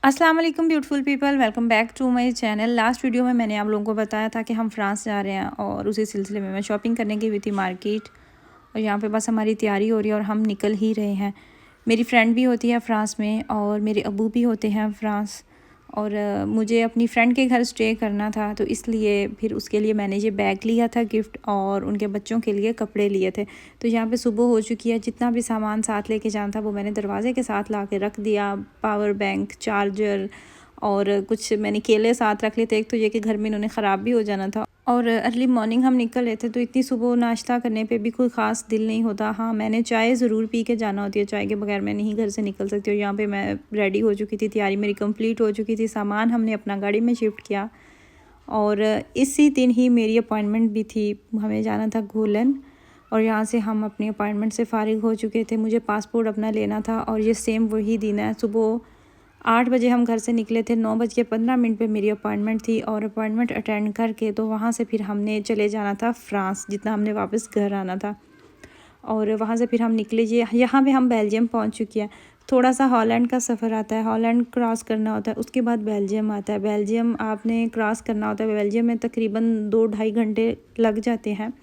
अस्सलाम वालेकुम beautiful people, welcome back to my channel. Last video में मैंने आप लोगों को बताया था कि हम फ्रांस जा रहे हैं और उसी सिलसिले में मैं शॉपिंग करने गई हुई थी मार्केट। और यहाँ पे बस हमारी तैयारी हो रही है और हम निकल ही रहे हैं। मेरी फ्रेंड भी होती है फ्रांस में और मेरे अब्बू भी होते हैं फ्रांस। और मुझे अपनी फ्रेंड के घर स्टे करना था, तो इसलिए फिर उसके लिए मैंने ये बैग लिया था गिफ्ट, और उनके बच्चों के लिए कपड़े लिए थे। तो यहाँ पे सुबह हो चुकी है। जितना भी सामान साथ लेके जाना था वो मैंने दरवाजे के साथ ला के रख दिया। पावर बैंक, चार्जर और कुछ मैंने केले साथ रख लिए थे। एक तो ये कि घर में इन्होंने ख़राब भी हो जाना था। और अर्ली मॉर्निंग हम निकल रहे थे, तो इतनी सुबह नाश्ता करने पे भी कोई ख़ास दिल नहीं होता। हाँ, मैंने चाय ज़रूर पी के जाना होती है, चाय के बगैर मैं नहीं घर से निकल सकती। और यहाँ पे मैं रेडी हो चुकी थी, तैयारी मेरी कंप्लीट हो चुकी थी। सामान हमने अपना गाड़ी में शिफ्ट किया और इसी दिन ही मेरी अपॉइंटमेंट भी थी। हमें जाना था गोलन और यहाँ से हम अपनी अपॉइंटमेंट से फ़ारिग हो चुके थे। मुझे पासपोर्ट अपना लेना था और ये सेम वही दिन है। सुबह 8 बजे हम घर से निकले थे, 9:15 पे मेरी अपॉइंटमेंट थी। और अपॉइंटमेंट अटेंड करके तो वहाँ से फिर हमने चले जाना था फ्रांस, जितना हमने वापस घर आना था। और वहाँ से फिर हम निकले, ये यहाँ पे हम बेल्जियम पहुँच चुके हैं। थोड़ा सा हॉलैंड का सफ़र आता है, हॉलैंड क्रॉस करना होता है, उसके बाद बेल्जियम आता है। बेल्जियम आपने क्रॉस करना होता है। बेल्जियम में तकरीबन 2-2.5 घंटे लग जाते हैं,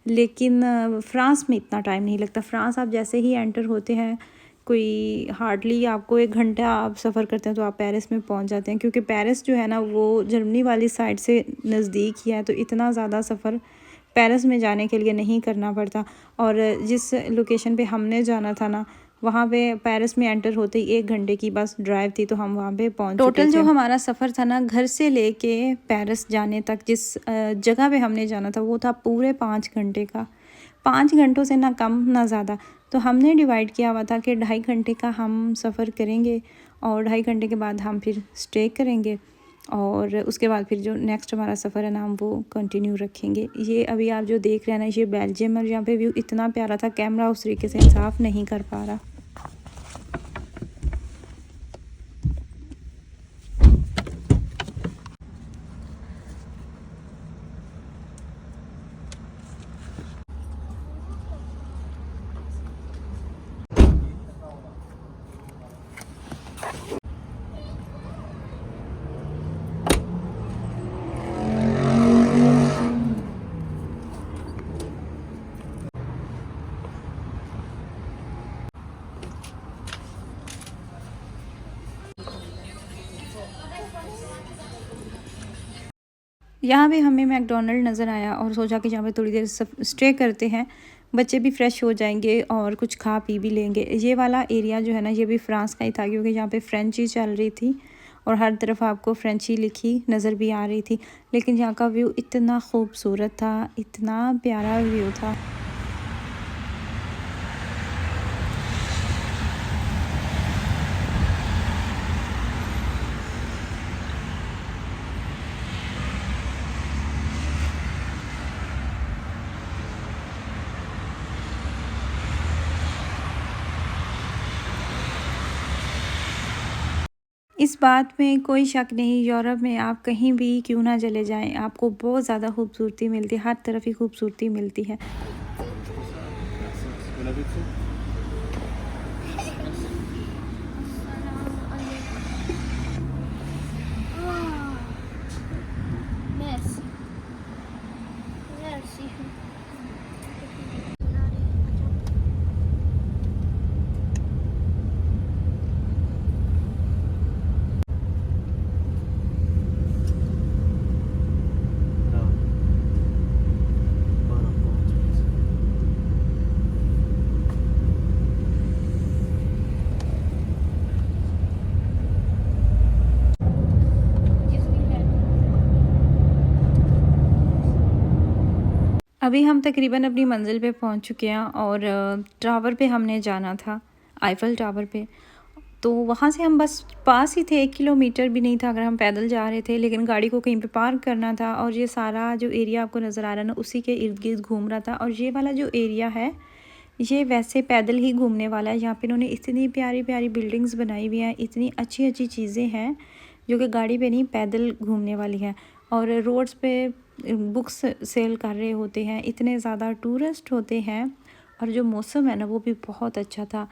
लेकिन फ्रांस में इतना टाइम नहीं लगता। फ्रांस आप जैसे ही एंटर होते हैं, कोई हार्डली आपको 1 घंटा आप सफ़र करते हैं तो आप पेरिस में पहुंच जाते हैं। क्योंकि पेरिस जो है ना वो जर्मनी वाली साइड से नज़दीक ही है, तो इतना ज़्यादा सफ़र पेरिस में जाने के लिए नहीं करना पड़ता। और जिस लोकेशन पे हमने जाना था ना, वहाँ पे पेरिस में एंटर होते ही 1 घंटे की बस ड्राइव थी, तो हम वहाँ पे पहुँच चुके थे। टोटल जो हमारा सफ़र था ना, घर से लेके पेरिस जाने तक, जिस जगह पे हमने जाना था वो था पूरे 5 घंटे का। 5 घंटों से ना कम ना ज़्यादा। तो हमने डिवाइड किया हुआ था कि 2.5 घंटे का हम सफ़र करेंगे और 2.5 घंटे के बाद हम फिर स्टे करेंगे। और उसके बाद फिर जो नेक्स्ट हमारा सफ़र है ना, हम वो कंटिन्यू रखेंगे। ये अभी आप जो देख रहे हैं ना, ये बेल्जियम है। यहाँ पे व्यू इतना प्यारा था, कैमरा उस तरीके से साफ़ नहीं कर पा रहा। यहाँ पे हमें मैकडोनल्ड नज़र आया और सोचा कि यहाँ पे थोड़ी देर स्टे करते हैं, बच्चे भी फ्रेश हो जाएंगे और कुछ खा पी भी लेंगे। ये वाला एरिया जो है ना, ये भी फ्रांस का ही था, क्योंकि यहाँ पे फ्रेंची चल रही थी और हर तरफ आपको फ्रेंची लिखी नज़र भी आ रही थी। लेकिन यहाँ का व्यू इतना खूबसूरत था, इतना प्यारा व्यू था। इस बात में कोई शक नहीं, यूरोप में आप कहीं भी क्यों ना चले जाएं, आपको बहुत ज़्यादा खूबसूरती मिलती है, हर तरफ ही खूबसूरती मिलती है। Merci. Merci. अभी हम तकरीबन अपनी मंजिल पे पहुंच चुके हैं और टावर पे हमने जाना था, आईफल टावर पे। तो वहाँ से हम बस पास ही थे, 1 किलोमीटर भी नहीं था अगर हम पैदल जा रहे थे, लेकिन गाड़ी को कहीं पे पार्क करना था। और ये सारा जो एरिया आपको नज़र आ रहा है ना, उसी के इर्द गिर्द घूम रहा था। और ये वाला जो एरिया है, ये वैसे पैदल ही घूमने वाला है। यहाँ पे इन्होंने इतनी प्यारी प्यारी बिल्डिंग्स बनाई हुई हैं, इतनी अच्छी अच्छी चीज़ें हैं जो कि गाड़ी पे नहीं, पैदल घूमने वाली हैं। और रोड्स पे बुक्स सेल कर रहे होते हैं, इतने ज़्यादा टूरिस्ट होते हैं। और जो मौसम है ना, वो भी बहुत अच्छा था।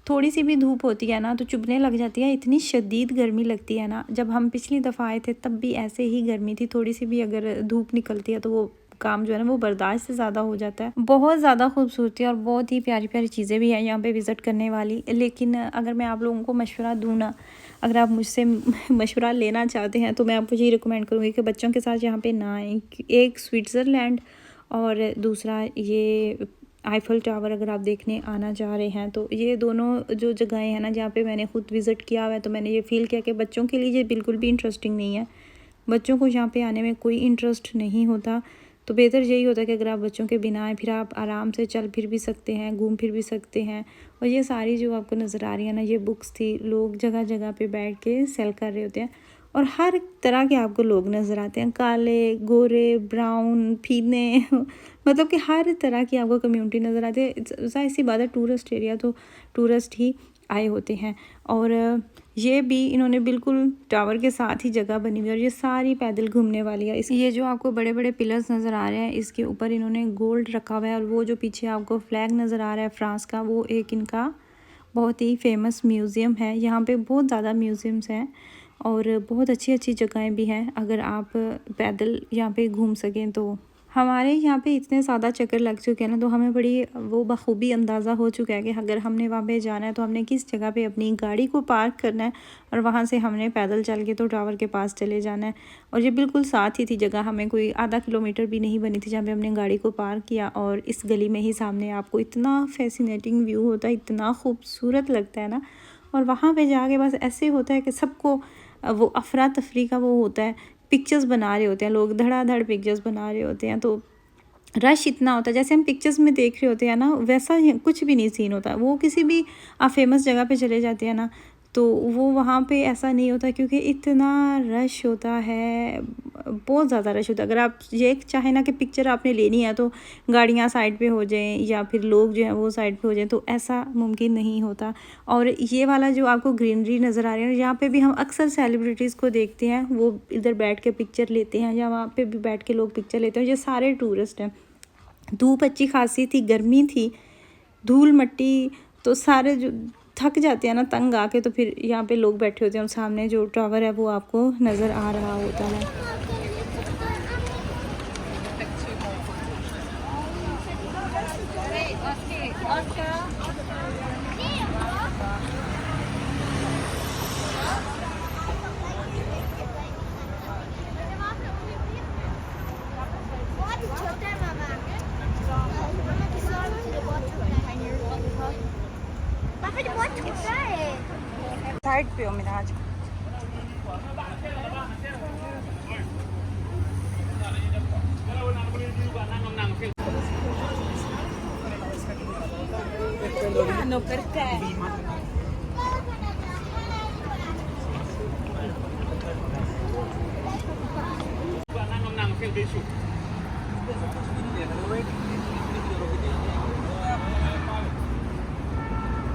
थोड़ी सी भी धूप होती है ना तो चुभने लग जाती है, इतनी शदीद गर्मी लगती है ना। जब हम पिछली दफ़ा आए थे तब भी ऐसे ही गर्मी थी, थोड़ी सी भी अगर धूप निकलती है तो वो काम जो है ना वो बर्दाश्त से ज़्यादा हो जाता है। बहुत ज़्यादा खूबसूरती और बहुत ही प्यारी प्यारी चीज़ें भी हैं यहाँ पे विज़िट करने वाली। लेकिन अगर मैं आप लोगों को मशवरा दूँ ना, अगर आप मुझसे मशवरा लेना चाहते हैं तो मैं आपको यही रिकमेंड करूँगी कि बच्चों के साथ यहाँ पे ना आएँ। एक स्विट्ज़रलैंड और दूसरा ये आईफल टावर अगर आप देखने आना चाह रहे हैं तो ये दोनों जो जगहें हैं ना जहाँ पे मैंने ख़ुद विज़िट किया हुआ है, तो मैंने ये फ़ील किया कि बच्चों के लिए ये बिल्कुल भी इंटरेस्टिंग नहीं है। बच्चों को यहाँ पे आने में कोई इंटरेस्ट नहीं होता, तो बेहतर यही होता है कि अगर आप बच्चों के बिना आए, फिर आप आराम से चल फिर भी सकते हैं, घूम फिर भी सकते हैं। और ये सारी जो आपको नज़र आ रही है ना, ये बुक्स थी, लोग जगह जगह पे बैठ के सेल कर रहे होते हैं और हर तरह के आपको लोग नज़र आते हैं, काले, गोरे, ब्राउन, फीने मतलब कि हर तरह की आपको कम्युनिटी नज़र आती है। ज़ाहिर सी बात है, टूरिस्ट एरिया तो टूरिस्ट ही आए होते हैं। और ये भी इन्होंने बिल्कुल टावर के साथ ही जगह बनी हुई है और ये सारी पैदल घूमने वाली है। ये जो आपको बड़े बड़े पिलर्स नज़र आ रहे हैं, इसके ऊपर इन्होंने गोल्ड रखा हुआ है और वो जो पीछे आपको फ्लैग नज़र आ रहा है फ्रांस का, वो एक इनका बहुत ही फेमस म्यूज़ियम है। यहाँ पे बहुत ज़्यादा म्यूज़ियम्स हैं और बहुत अच्छी अच्छी जगहें भी हैं, अगर आप पैदल यहाँ पे घूम सकें तो। हमारे यहाँ पे इतने ज़्यादा चक्कर लग चुके हैं ना, तो हमें बड़ी वो बखूबी अंदाज़ा हो चुका है कि अगर हमने वहाँ पे जाना है तो हमने किस जगह पे अपनी गाड़ी को पार्क करना है और वहाँ से हमने पैदल चल के तो टावर के पास चले जाना है। और ये बिल्कुल साथ ही थी जगह, हमें कोई आधा किलोमीटर भी नहीं बनी थी जहाँ पे हमने गाड़ी को पार्क किया। और इस गली में ही सामने आपको इतना फैसिनेटिंग व्यू होता है, इतना खूबसूरत लगता है ना। और वहाँ पर जाके बस ऐसे होता है कि सबको वो अफरा तफरी का वो होता है, पिक्चर्स बना रहे होते हैं लोग, धड़ाधड़ पिक्चर्स बना रहे होते हैं। तो रश इतना होता है, जैसे हम पिक्चर्स में देख रहे होते हैं ना, वैसा कुछ भी नहीं सीन होता। वो किसी भी आप फेमस जगह पे चले जाते हैं ना, तो वो वहाँ पे ऐसा नहीं होता क्योंकि इतना रश होता है, बहुत ज़्यादा रश होता है। अगर आप ये चाहें ना कि पिक्चर आपने लेनी है तो गाड़ियाँ साइड पे हो जाएं या फिर लोग जो हैं वो साइड पे हो जाएं, तो ऐसा मुमकिन नहीं होता। और ये वाला जो आपको ग्रीनरी नज़र आ रही है, यहाँ पे भी हम अक्सर सेलिब्रिटीज़ को देखते हैं, वो इधर बैठ के पिक्चर लेते हैं या वहाँ पे भी बैठ के लोग पिक्चर लेते हैं। ये सारे टूरिस्ट हैं। धूप अच्छी खासी थी, गर्मी थी, धूल मट्टी, तो सारे जो थक जाते हैं ना तंग आके, तो फिर यहाँ पे लोग बैठे होते हैं और सामने जो टावर है वो आपको नज़र आ रहा होता है। साइड पे हो मिराज। No perché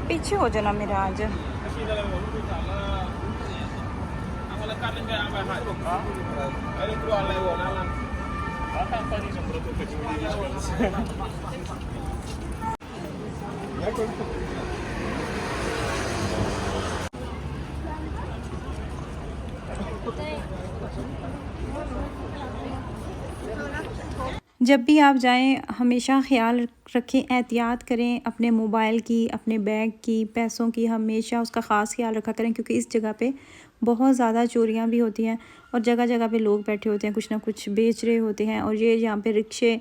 पीछे हो जाना मिराज। जब भी आप जाएं हमेशा ख्याल रखें, एहतियात करें अपने मोबाइल की, अपने बैग की, पैसों की, हमेशा उसका ख़ास ख्याल रखा करें क्योंकि इस जगह पे बहुत ज़्यादा चोरियां भी होती हैं और जगह जगह पे लोग बैठे होते हैं, कुछ ना कुछ बेच रहे होते हैं। और ये यहाँ पे रिक्शे,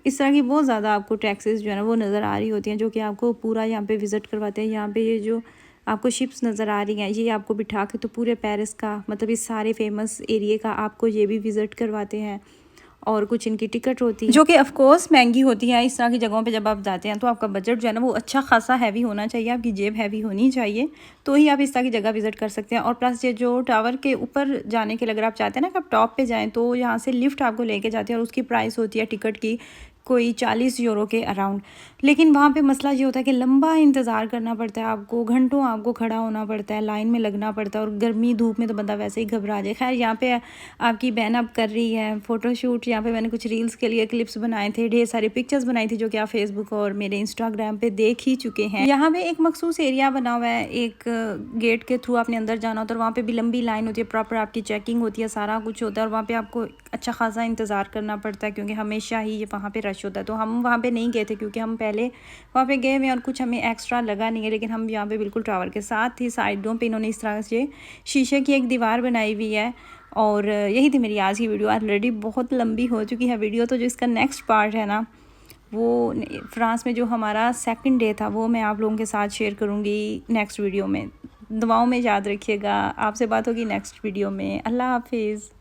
इस तरह की बहुत ज़्यादा आपको टैक्सेस जो है ना वो नज़र आ रही होती हैं, जो कि आपको पूरा यहाँ पे विज़िट करवाते हैं। यहाँ पे ये जो आपको शिप्स नज़र आ रही हैं, ये आपको बिठा के तो पूरे पेरिस का, मतलब इस सारे फेमस एरिए का आपको ये भी विज़िट करवाते हैं। और कुछ इनकी टिकट होती है जो कि ऑफ कोर्स महंगी होती है। इस तरह की जगहों पे जब आप जाते हैं तो आपका बजट जो है ना वो अच्छा खासा हैवी होना चाहिए, आपकी जेब हैवी होनी चाहिए, तो ही आप इस तरह की जगह विज़िट कर सकते हैं। और प्लस ये जो टावर के ऊपर जाने के लिए अगर आप चाहते हैं ना कि आप टॉप पे जाएं, तो यहाँ से लिफ्ट आपको लेके जाते हैं और उसकी प्राइस होती है टिकट की कोई 40 यूरो के अराउंड। लेकिन वहाँ पे मसला ये होता है कि लंबा इंतज़ार करना पड़ता है आपको, घंटों आपको खड़ा होना पड़ता है, लाइन में लगना पड़ता है, और गर्मी धूप में तो बंदा वैसे ही घबरा जाए। खैर यहाँ पे आपकी बहन अब कर रही है फ़ोटोशूट। यहाँ पे मैंने कुछ रील्स के लिए क्लिप्स बनाए थे, ढेर सारी पिक्चर्स बनाई थी जो कि आप फेसबुक और मेरे इंस्टाग्राम पे देख ही चुके हैं। यहाँ पे एक मखसूस एरिया बना हुआ है, एक गेट के थ्रू आपने अंदर जाना होता है, और वहाँ पे भी लंबी लाइन होती है, प्रॉपर आपकी चेकिंग होती है, सारा कुछ होता है, और वहाँ पे आपको अच्छा खासा इंतज़ार करना पड़ता है क्योंकि हमेशा ही ये वहाँ पे रश होता है। तो हम वहाँ पे नहीं गए थे क्योंकि हम पहले वहाँ पे गए हुए और कुछ हमें एक्स्ट्रा लगा नहीं है। लेकिन हम यहाँ पे बिल्कुल टावर के साथ ही साइडों पे इन्होंने इस तरह से शीशे की एक दीवार बनाई हुई है। और यही थी मेरी आज की वीडियो। ऑलरेडी बहुत लंबी हो चुकी है वीडियो, तो जो इसका नेक्स्ट पार्ट है ना, वो फ्रांस में जो हमारा सेकंड डे था, वो मैं आप लोगों के साथ शेयर करूँगी नेक्स्ट वीडियो में। दुआओं में याद रखिएगा। आपसे बात होगी नेक्स्ट वीडियो में। अल्लाह हाफिज़।